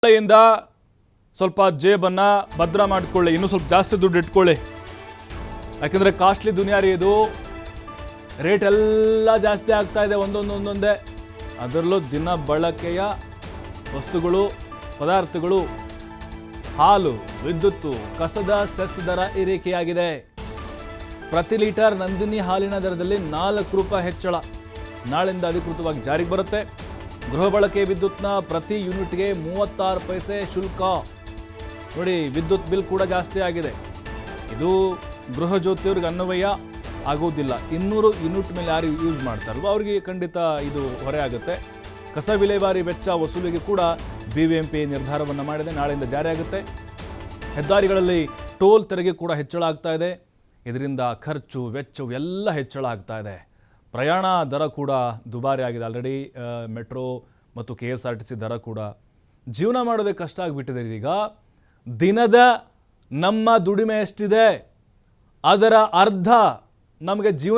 ಇಂದ ಸ್ವಲ್ಪ ಜೇಬನ್ನು ಭದ್ರ ಮಾಡಿಕೊಳ್ಳಿ, ಇನ್ನೂ ಸ್ವಲ್ಪ ಜಾಸ್ತಿ ದುಡ್ಡು ಇಟ್ಕೊಳ್ಳಿ. ಯಾಕೆಂದರೆ ಕಾಸ್ಟ್ಲಿ ದುನಿಯಾರಿ ಇದು, ರೇಟ್ ಎಲ್ಲ ಜಾಸ್ತಿ ಆಗ್ತಾ ಇದೆ ಒಂದೊಂದೇ. ಅದರಲ್ಲೂ ದಿನ ಬಳಕೆಯ ವಸ್ತುಗಳು, ಪದಾರ್ಥಗಳು, ಹಾಲು, ವಿದ್ಯುತ್ತು, ಕಸದ ಸೆಸ್ ದರ ಏರಿಕೆಯಾಗಿದೆ. ಪ್ರತಿ ಲೀಟರ್ ನಂದಿನಿ ಹಾಲಿನ ದರದಲ್ಲಿ 4 ರೂಪಾಯಿ ಹೆಚ್ಚಳ ನಾಳೆಯಿಂದ ಅಧಿಕೃತವಾಗಿ ಜಾರಿಗೆ ಬರುತ್ತೆ. ಗೃಹ ಬಳಕೆ ವಿದ್ಯುತ್ನ ಪ್ರತಿ ಯೂನಿಟ್ಗೆ 36 ಪೈಸೆ ಶುಲ್ಕ. ನೋಡಿ, ವಿದ್ಯುತ್ ಬಿಲ್ ಕೂಡ ಜಾಸ್ತಿ ಆಗಿದೆ. ಇದು ಗೃಹ ಜ್ಯೋತಿಯವ್ರಿಗೆ ಅನ್ವಯ ಆಗೋದಿಲ್ಲ. 200 ಯೂನಿಟ್ ಮೇಲೆ ಯಾರು ಯೂಸ್ ಮಾಡ್ತಾರಲ್ವ ಅವ್ರಿಗೆ ಖಂಡಿತ ಇದು ಹೊರೆ ಆಗುತ್ತೆ. ಕಸ ವಿಲೇವಾರಿ ವೆಚ್ಚ ವಸೂಲಿಗೆ ಕೂಡ BBMP ನಿರ್ಧಾರವನ್ನು ಮಾಡಿದೆ, ನಾಳೆಯಿಂದ ಜಾರಿಯಾಗುತ್ತೆ. ಹೆದ್ದಾರಿಗಳಲ್ಲಿ ಟೋಲ್ ತೆರಿಗೆ ಕೂಡ ಹೆಚ್ಚಳ ಆಗ್ತಾ ಇದೆ. ಇದರಿಂದ ಖರ್ಚು ವೆಚ್ಚವು ಎಲ್ಲ ಹೆಚ್ಚಳ ಆಗ್ತಾ ಇದೆ. ಪ್ರಯಾಣ ದರ ಕೂಡ ದುಬಾರಿ ಆಗಿದೆ. ಆಲ್ರೆಡಿ ಮೆಟ್ರೋ ಮತ್ತು KSRTC ದರ ಕೂಡ ಜೀವನ ಮಾಡೋದೇ ಕಷ್ಟ ಆಗಿಬಿಟ್ಟಿದೆ. ಈಗ ದಿನದ ನಮ್ಮ ದುಡಿಮೆ ಎಷ್ಟಿದೆ ಅದರ ಅರ್ಧ ನಮಗೆ ಜೀವನ